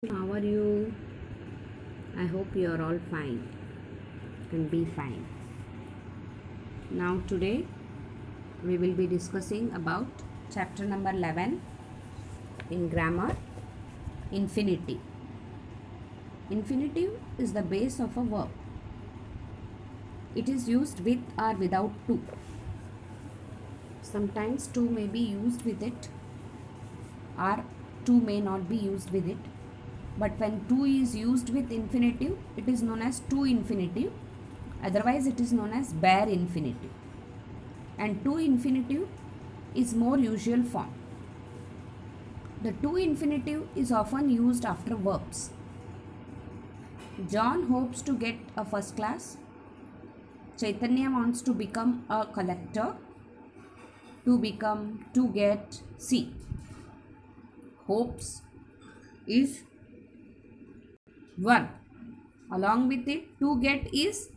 How are you? I hope you are all fine and be fine. Now, today we will be discussing about chapter number 11 in grammar, infinitive. Infinitive is the base of a verb. It is used with or without to. Sometimes to may be used with it or to may not be used with it. But when to is used with infinitive, it is known as to infinitive. Otherwise, it is known as bare infinitive. And to infinitive is more usual form. The to infinitive is often used after verbs. John hopes to get a first class. Chaitanya wants to become a collector. To become, to get, see. Hopes is verb. Along with it, to get is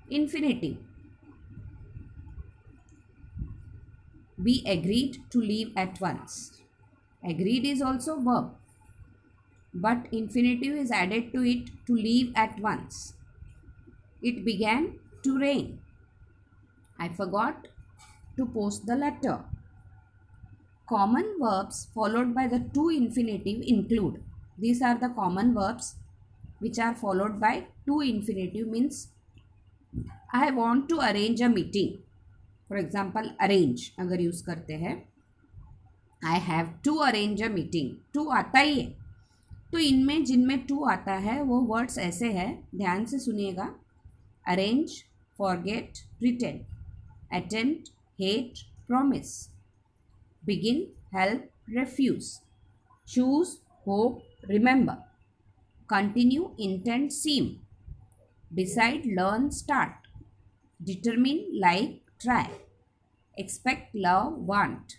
infinitive. We agreed to leave at once. Agreed is also verb, but infinitive is added to it to leave at once. It began to rain. I forgot to post the letter. Common verbs followed by the to infinitive include. These are the common verbs which are followed by to infinitive means I want to arrange a meeting. For example, arrange अगर use करते हैं I have to arrange a meeting. to आता ही है. तो इनमें जिनमें to आता है वो वर्ड्स ऐसे हैं, ध्यान से सुनिएगा. Arrange, forget, pretend, attempt, hate, promise, begin, help, refuse, choose, hope, remember, continue, intend, seem, decide, learn, start, determine, like, try, expect, love, want,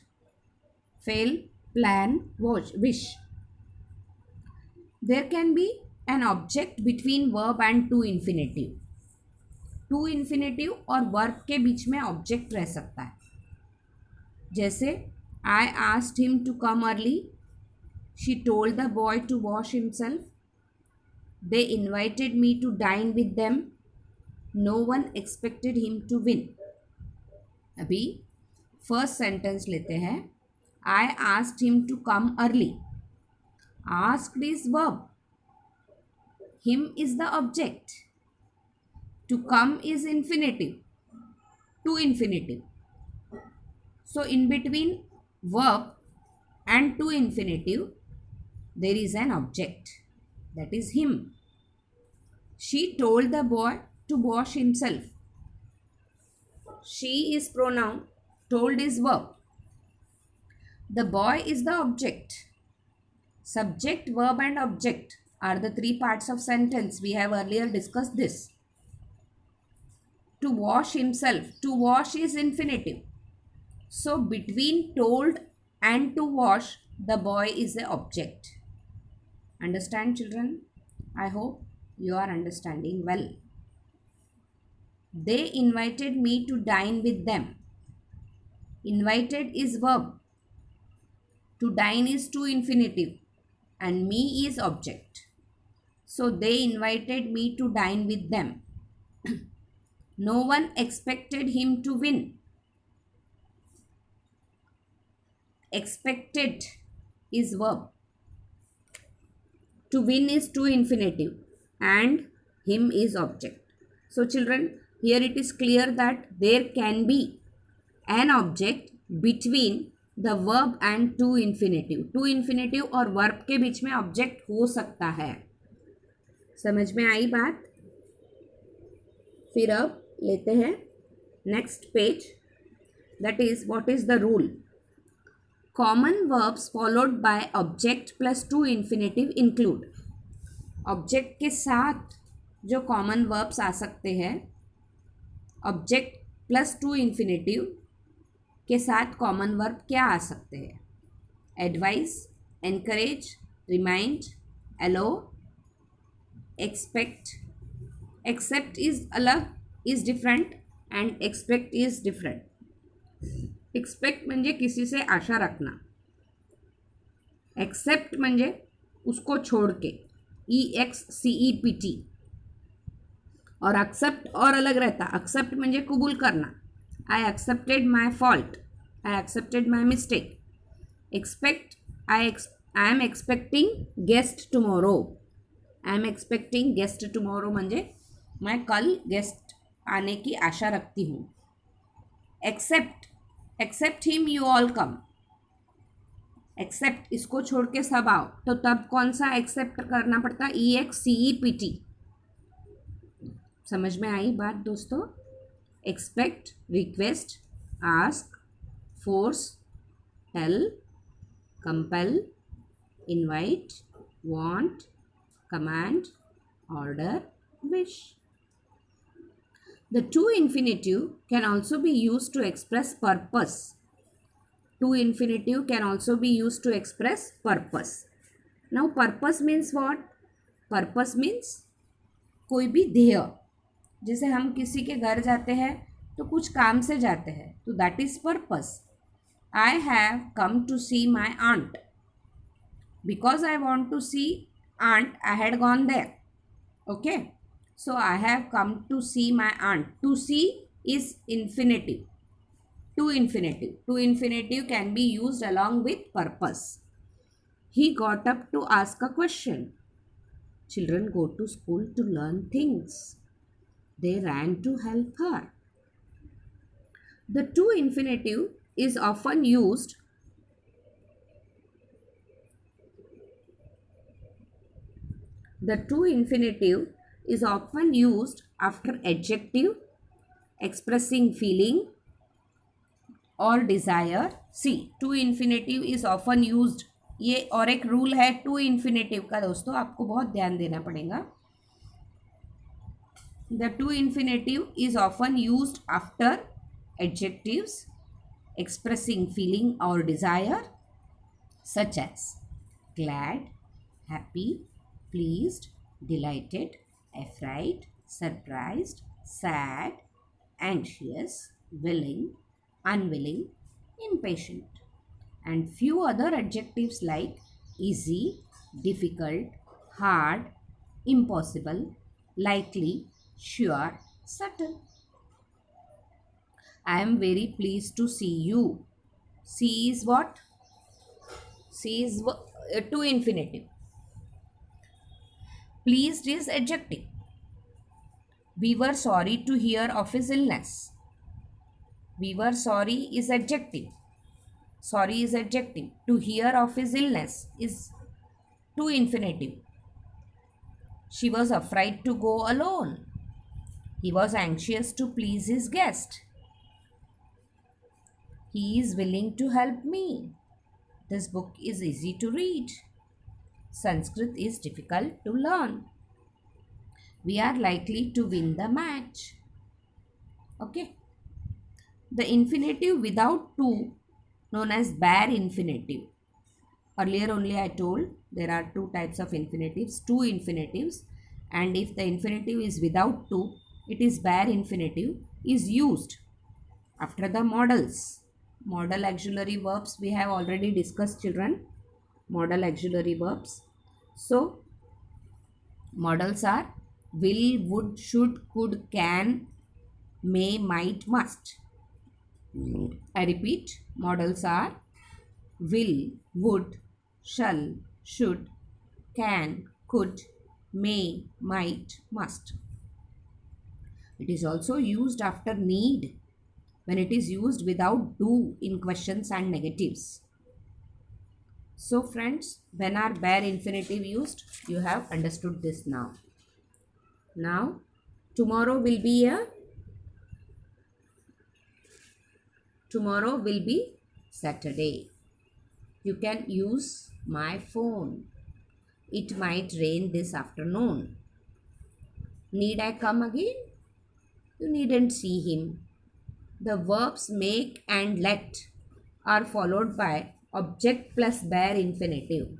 fail, plan, wish. There can be an object between verb and to infinitive. To infinitive और verb के बीच में object रह सकता है. जैसे I asked him to come early. She told the boy to wash himself. They invited me to dine with them. No one expected him to win. अभी first sentence लेते हैं. I asked him to come early. Asked is verb. Him is the object. To come is infinitive. To infinitive. So in between verb and to infinitive, there is an object. That is him. She told the boy to wash himself. She is pronoun. Told is verb. The boy is the object. Subject, verb and object are the three parts of sentence. We have earlier discussed this. To wash himself. To wash is infinitive. So between told and to wash, the boy is the object. Understand, children? I hope you are understanding well. They invited me to dine with them. Invited is verb. To dine is to infinitive and me is object. So they invited me to dine with them. No one expected him to win. Expected is verb. To win is to infinitive and him is object. So children, here it is clear that there can be an object between the verb and to infinitive. To infinitive और verb के बीच में object हो सकता है. समझ में आई बात? फिर अब लेते हैं next page. That is, what is the rule? Common verbs followed by object plus to infinitive include. Object के साथ जो common verbs आ सकते हैं, object plus to infinitive के साथ कॉमन वर्ब क्या आ सकते हैं? Advise, encourage, remind, allow, expect. Accept is अलग, is different and expect is different. Expect म्हणजे किसी से आशा रखना. एक्सेप्ट म्हणजे उसको छोड़ के, EXCEPT. और एक्सेप्ट और अलग रहता. एक्सेप्ट म्हणजे कबूल करना. I accepted my fault, I accepted my mistake. Expect, I am expecting guest tomorrow, I am expecting guest tomorrow म्हणजे मैं कल गेस्ट आने की आशा रखती हूँ. Except, except him you all come. Except इसको छोड़ के सब आओ, तो तब कौन सा एक्सेप्ट करना पड़ता? EXCEPT. समझ में आई बात दोस्तों? Expect, request, ask, force, tell, compel, invite, want, command, order, wish. The to infinitive can also be used to express purpose. To infinitive can also be used to express purpose. Now purpose means what? Purpose means कोई भी ध्येय. जैसे हम किसी के घर जाते हैं तो कुछ काम से जाते हैं, तो that is purpose. I have come to see my aunt. Because I want to see aunt, I had gone there. Okay, so I have come to see my aunt. To see is infinitive. To infinitive, to infinitive can be used along with purpose. He got up to ask a question. Children go to school to learn things. They ran to help her. The to infinitive is often used The to infinitive is often used after adjective expressing feeling or desire. See, to infinitive is often used. ये और एक rule है to infinitive का दोस्तों, आपको बहुत ध्यान देना पड़ेगा. The to infinitive is often used after adjectives expressing feeling or desire, such as glad, happy, pleased, delighted, afraid, surprised, sad, anxious, willing, unwilling, impatient, and few other adjectives like easy, difficult, hard, impossible, likely, sure, certain. I am very pleased to see you. See is what? See is to infinitive. Pleased is adjective. We were sorry to hear of his illness. We were sorry is adjective. Sorry is adjective. To hear of his illness is to infinitive. She was afraid to go alone. He was anxious to please his guest. He is willing to help me. This book is easy to read. Sanskrit is difficult to learn. We are likely to win the match. Okay. The infinitive without to, known as bare infinitive. Earlier only I told there are two types of infinitives, two infinitives, and if the infinitive is without to, it is bare infinitive, is used after the modals. Modal auxiliary verbs we have already discussed, children. Modal auxiliary verbs. So modals are will, would, should, could, can, may, might, must. I repeat, modals are will, would, shall, should, can, could, may, might, must. It is also used after need when it is used without do in questions and negatives. So friends, when are bare infinitive used? You have understood this now. Now, tomorrow will be Saturday. You can use my phone. It might rain this afternoon. Need I come again? You needn't see him. The verbs make and let are followed by object plus bare infinitive.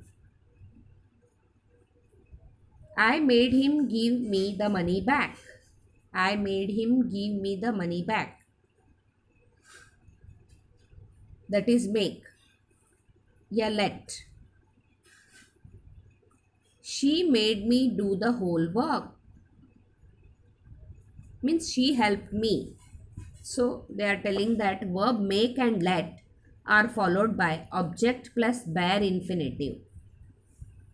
I made him give me the money back. I made him give me the money back. That is make. या let. she made me do the whole work. Means she helped me. So they are telling that verb make and let are followed by object plus bare infinitive.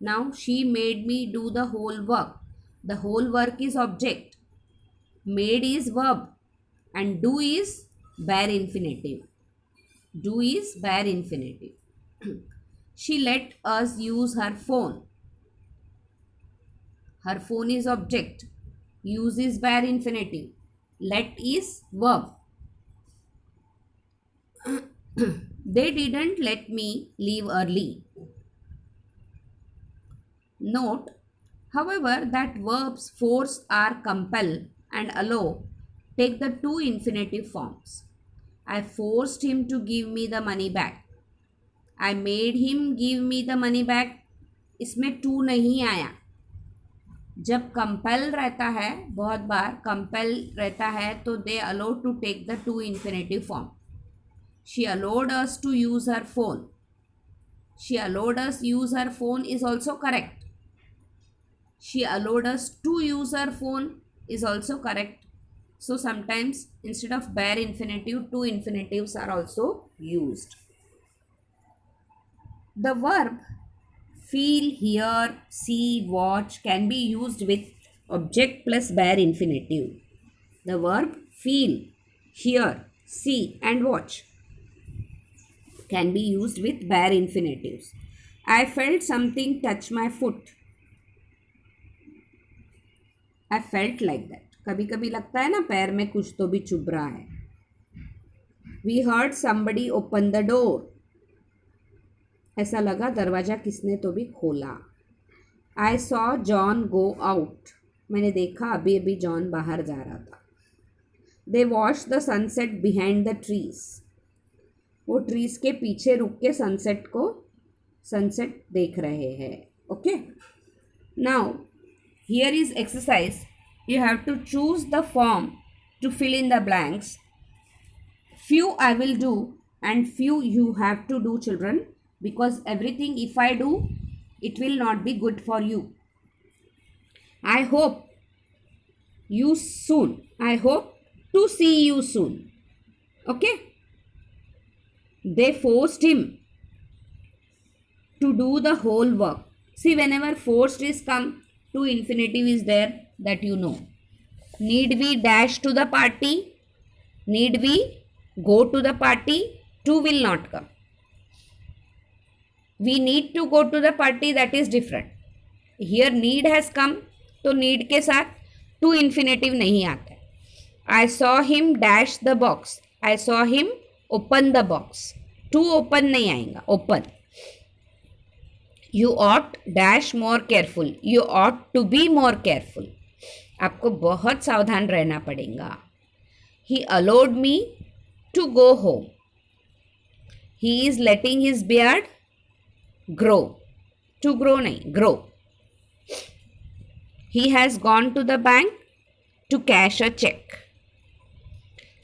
Now she made me do the whole work. The whole work is object, made is verb, and do is bare infinitive. Do is bare infinitive. She let us use her phone. Her phone is object, use is bare infinitive, let is verb. They didn't let me leave early. Note, however, that verbs force or compel and allow take the two infinitive forms. I forced him to give me the money back. I made him give me the money back. इसमें to नहीं आया. जब compel रहता है, बहुत बार compel रहता है, तो they allow to take the to infinitive form. She allowed us to use her phone. She allowed us use her phone is also correct. She allowed us to use her phone is also correct. So sometimes instead of bare infinitive, two infinitives are also used. The verb feel, hear, see, watch can be used with object plus bare infinitive. The verb feel, hear, see and watch can be used with bare infinitives. I felt something touch my foot. I felt like that. कभी कभी लगता है ना पैर में कुछ तो भी चुभ रहा है. We heard somebody open the door. ऐसा लगा दरवाज़ा किसने तो भी खोला. I saw John go out. मैंने देखा अभी अभी जॉन बाहर जा रहा था. They watched the sunset behind the trees. वो ट्रीज के पीछे रुक के सनसेट देख रहे हैं. Okay. Now here is exercise. You have to choose the form to fill in the blanks. Few I will do and few you have to do, children, because everything if I do, it will not be good for you. I hope you soon. I hope to see you soon. Okay? They forced him to do the whole work. See, whenever forced is come, to infinitive is there, that you know. Need we dash to the party? Need we go to the party? To will not come. We need to go to the party, that is different. Here need has come, तो need के साथ to infinitive नहीं आता. I saw him dash the box. I saw him open the box. To open नहीं आएगा, open. You ought dash more careful. You ought to be more careful. आपको बहुत सावधान रहना पड़ेगा. He allowed me to go home. He is letting his beard grow. To grow नहीं, grow. He has gone to the bank to cash a check.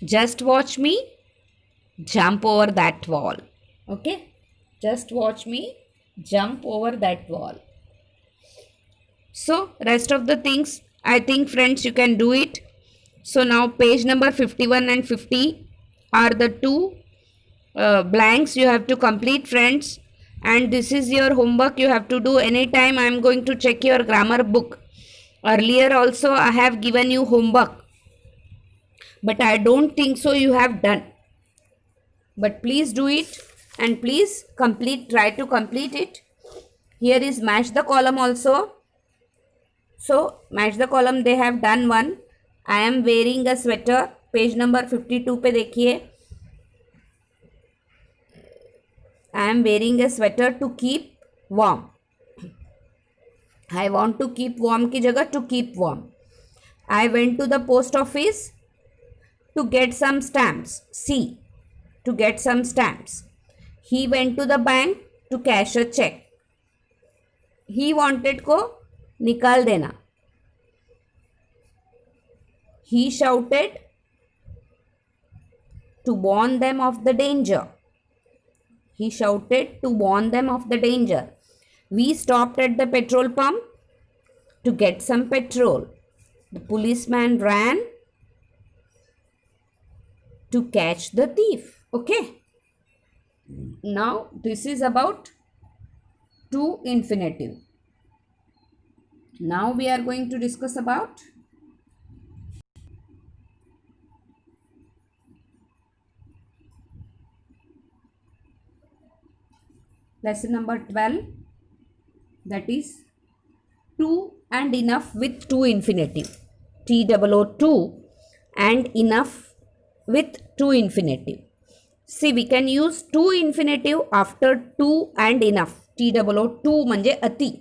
Just watch me jump over that wall. Okay? Just watch me jump over that wall. So rest of the things, I think friends you can do it. So now page number 51 and 50 are the two blanks you have to complete, friends, and this is your homework you have to do anytime. I am going to check your grammar book. Earlier also I have given you homework, but I don't think so you have done. But please do it and please try to complete it. Here is match the column also. So match the column, they have done one. I am wearing a sweater. Page number 52 पे देखिए. I am wearing a sweater to keep warm. I want to keep warm की जगह to keep warm. I went to the post office to get some stamps. See, to get some stamps. He went to the bank to cash a check. He wanted को निकाल देना. He shouted to warn them of the danger. He shouted to warn them of the danger. We stopped at the petrol pump to get some petrol. The policeman ran to catch the thief. Okay. Now this is about to infinitive. Now we are going to discuss about lesson number 12, that is to and enough with to infinitive. TOO and enough with to infinitive. See, we can use to infinitive after to and enough. TOO म्हणजे अति.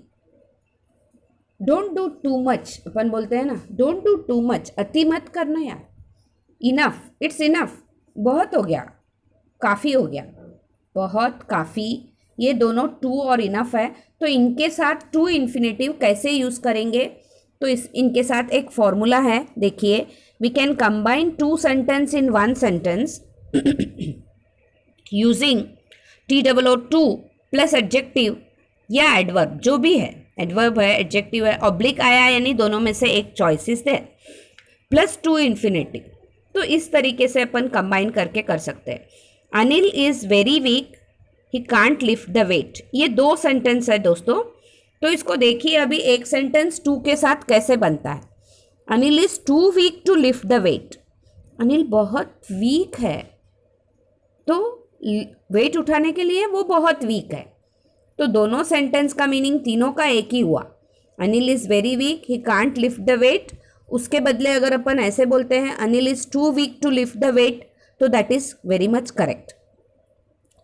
Don't do too much, अपन बोलते हैं ना, don't do too much, अति मत करना यार. Enough, it's enough, बहुत हो गया, काफ़ी हो गया, बहुत काफ़ी, ये दोनों टू और इनफ है. तो इनके साथ टू इन्फिनेटिव कैसे यूज़ करेंगे? तो इनके साथ एक फॉर्मूला है, देखिए. We can combine two sentence in one sentence using TOO plus adjective या एडवर्ब, जो भी है, एडवर्ब है, एडजेक्टिव है, ऑब्लिक आया, यानी दोनों में से एक चॉइसेस है, प्लस टू इन्फिनेटिव. तो इस तरीके से अपन कंबाइन करके कर सकते हैं. Anil is very weak, he can't lift the weight. ये दो सेंटेंस है दोस्तों. तो इसको देखिए, अभी एक सेंटेंस टू के साथ कैसे बनता है. Anil is too weak to lift the weight. Anil बहुत वीक है, तो वेट उठाने के लिए वो बहुत वीक है. तो दोनों सेंटेंस का मीनिंग तीनों का एक ही हुआ. Anil is very weak, he can't lift the weight. उसके बदले अगर अपन ऐसे बोलते हैं Anil is too weak to lift the weight, तो that is very much correct.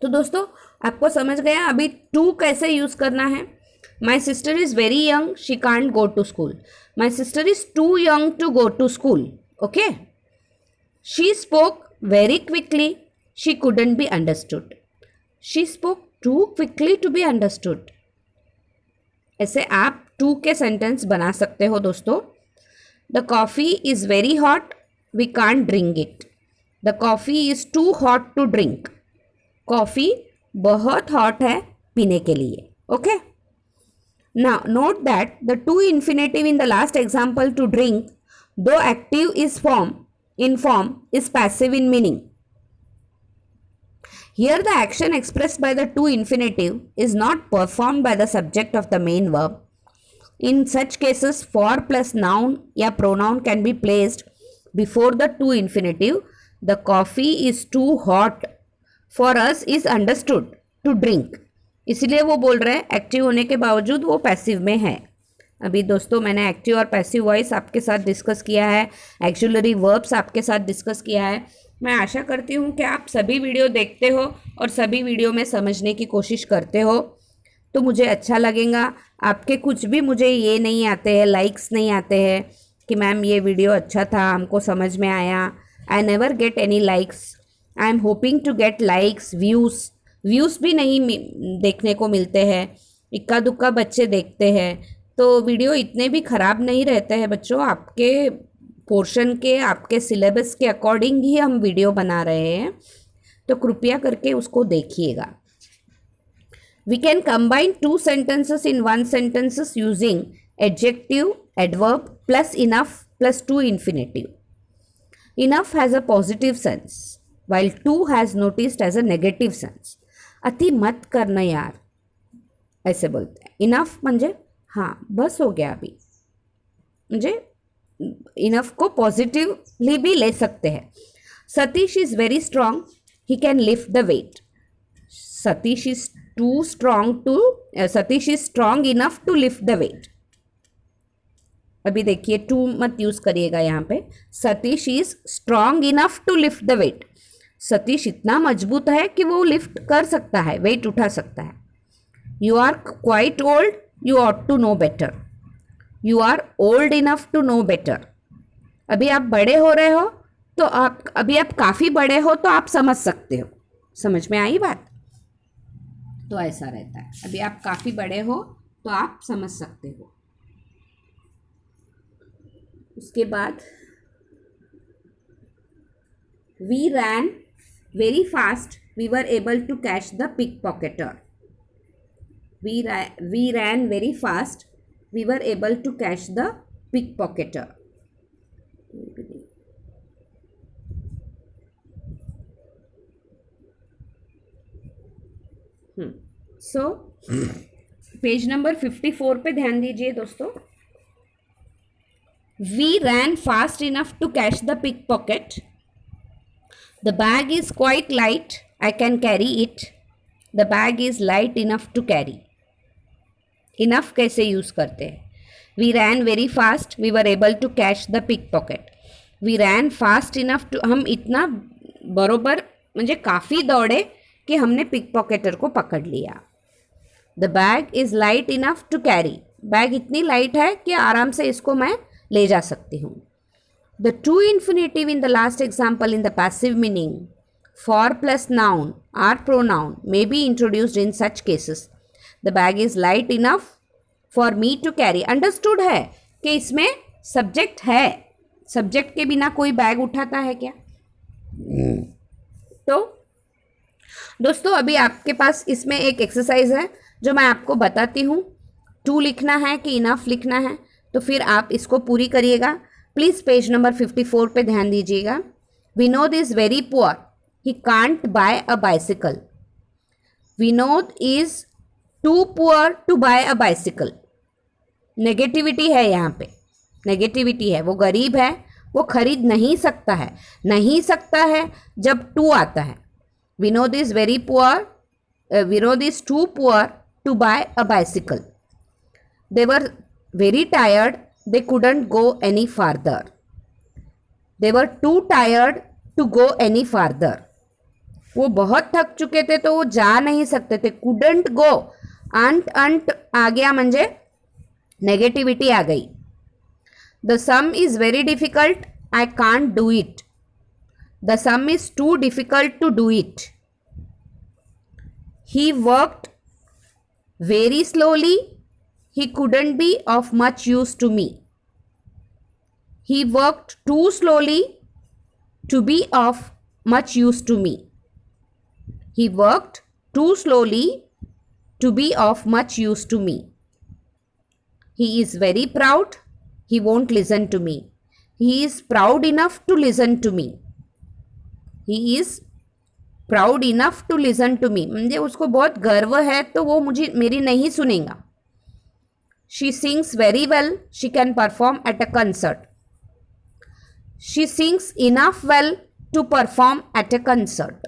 तो दोस्तों, आपको समझ गया अभी टू कैसे यूज़ करना है. My sister is very young, she can't go to school. My sister is too young to go to school. Okay. She spoke very quickly, she couldn't be understood. She spoke too quickly to be understood. ऐसे आप too के sentence बना सकते हो दोस्तों. The coffee is very hot, we can't drink it. The coffee is too hot to drink. Coffee बहुत hot है पीने के लिए. Okay. Now note that the to infinitive in the last example to drink, though active is form is passive in meaning. Here the action expressed by the to infinitive is not performed by the subject of the main verb. In such cases, for plus noun या pronoun can be placed before the to infinitive. The coffee is too hot for us is understood to drink. इसलिए वो बोल रहे हैं active होने के बावजूद वो पैसिव में है. अभी दोस्तों मैंने एक्टिव और पैसिव वॉइस आपके साथ डिस्कस किया है, एक्सुलरी वर्ब्स आपके साथ डिस्कस किया है. मैं आशा करती हूँ कि आप सभी वीडियो देखते हो और सभी वीडियो में समझने की कोशिश करते हो, तो मुझे अच्छा लगेगा. आपके कुछ भी मुझे ये नहीं आते हैं, लाइक्स नहीं आते हैं कि मैम ये वीडियो अच्छा था, हमको समझ में आया. I never get any likes. I am hoping to get likes, views भी नहीं देखने को मिलते हैं. इक्का दुक्का बच्चे देखते हैं. तो वीडियो इतने भी ख़राब नहीं रहते हैं बच्चों. आपके पोर्शन के, आपके सिलेबस के अकॉर्डिंग ही हम वीडियो बना रहे हैं, तो कृपया करके उसको देखिएगा. We can combine two sentences in one sentences using adjective, adverb plus enough plus to infinitive. Enough has a positive sense while too has noticed as a negative sense. अति मत करना यार, ऐसे बोलते हैं. इनफ म्हणजे हाँ बस हो गया अभी, म्हणजे इनफ को पॉजिटिवली भी ले सकते हैं. Satish is very strong, he can lift the weight. Satish is strong enough to lift the weight. अभी देखिए टू मत यूज़ करिएगा यहाँ पे. Satish is strong enough to lift the weight. Satish इतना मजबूत है कि वो लिफ्ट कर सकता है, वेट उठा सकता है. You are quite old, you ought to know better. You are old enough to know better. अभी आप बड़े हो रहे हो, तो आप काफ़ी बड़े हो, तो आप समझ सकते हो. समझ में आई बात? तो ऐसा रहता है. अभी आप काफ़ी बड़े हो तो आप समझ सकते हो. उसके बाद we ran very fast, we were able to catch the pickpocketer. We ran very fast, we were able to catch the pickpocketer. So page number 54 पे ध्यान दीजिए दोस्तों. We ran fast enough to catch the pickpocket. The bag is quite light. I can carry it. The bag is light enough to carry. Enough कैसे use करते हैं? We ran very fast. We were able to catch the pickpocket. We ran fast enough to, हम इतना बरोबर म्हणजे काफ़ी दौड़े कि हमने पिकपॉकेटर को पकड़ लिया. The bag is light enough to carry. Bag इतनी लाइट है कि आराम से इसको मैं ले जा सकती हूँ. The to infinitive in the last example in the passive meaning for plus noun or pronoun may be introduced in such cases. The bag is light enough for me to carry. Understood है कि इसमें subject है. Subject के बिना कोई bag उठाता है क्या? तो दोस्तों अभी आपके पास इसमें एक एक्सरसाइज है जो मैं आपको बताती हूँ. टू लिखना है कि इनफ लिखना है, तो फिर आप इसको पूरी करिएगा. प्लीज़ पेज नंबर 54 पे ध्यान दीजिएगा. Vinod is very poor. He can't buy a bicycle. Vinod is too poor to buy a bicycle. Negativity है यहाँ पे, नेगेटिविटी है. वो गरीब है, वो खरीद नहीं सकता है. नहीं सकता है जब टू आता है. Vinod is very poor. Vinod is too poor to buy a bicycle. They were very tired. They couldn't go any farther. They were too tired to go any farther. वो बहुत थक चुके थे तो वो जा नहीं सकते थे. couldn't go. अंट आ गया म्हणजे नेगेटिविटी आ गई. The sum is very difficult. I can't do it. The sum is too difficult to do it. He worked very slowly. He couldn't be of much use to me. He worked too slowly to be of much use to me. He worked too slowly to be of much use to me. He is very proud. He won't listen to me. He is proud enough to listen to me. He is proud enough to listen to me. म्हणजे उसको बहुत गर्व है तो वो मुझे मेरी नहीं सुनेगा. She sings very well. She can perform at a concert. She sings enough well to perform at a concert.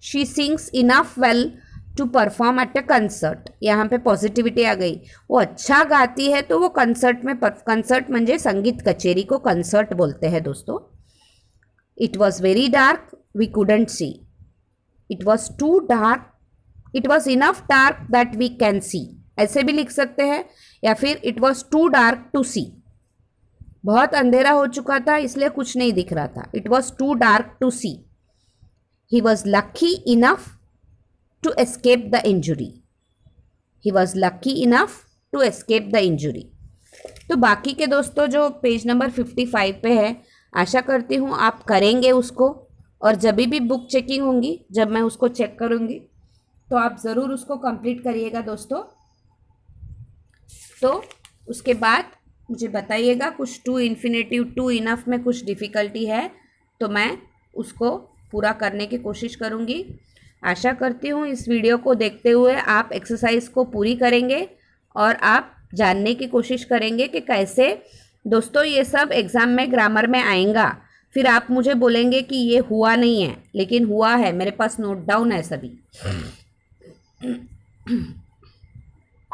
She sings enough well to perform at a concert. यहाँ पे पॉजिटिविटी आ गई. वो अच्छा गाती है तो वो कंसर्ट में, कंसर्ट म्हणजे संगीत कचेरी को कंसर्ट बोलते हैं दोस्तों. It was very dark. We couldn't see. It was too dark. It was enough dark that we can see. ऐसे भी लिख सकते हैं. या फिर it was too dark to see. बहुत अंधेरा हो चुका था इसलिए कुछ नहीं दिख रहा था. It was too dark to see. He was lucky enough to escape the injury. He was lucky enough to escape the injury. तो बाकी के दोस्तों जो पेज नंबर 55 पे है, आशा करती हूँ आप करेंगे उसको. और जब भी बुक चेकिंग होंगी, जब मैं उसको चेक करूँगी तो आप ज़रूर उसको कंप्लीट करिएगा दोस्तों. तो उसके बाद मुझे बताइएगा. कुछ टू इन्फिनेटिव टू इनफ में कुछ डिफ़िकल्टी है तो मैं उसको पूरा करने की कोशिश करूँगी. आशा करती हूँ इस वीडियो को देखते हुए आप एक्सरसाइज को पूरी करेंगे और आप जानने की कोशिश करेंगे कि कैसे दोस्तों ये सब एग्ज़ाम में ग्रामर में आएगा. फिर आप मुझे बोलेंगे कि ये हुआ नहीं है, लेकिन हुआ है. मेरे पास नोट डाउन है सभी.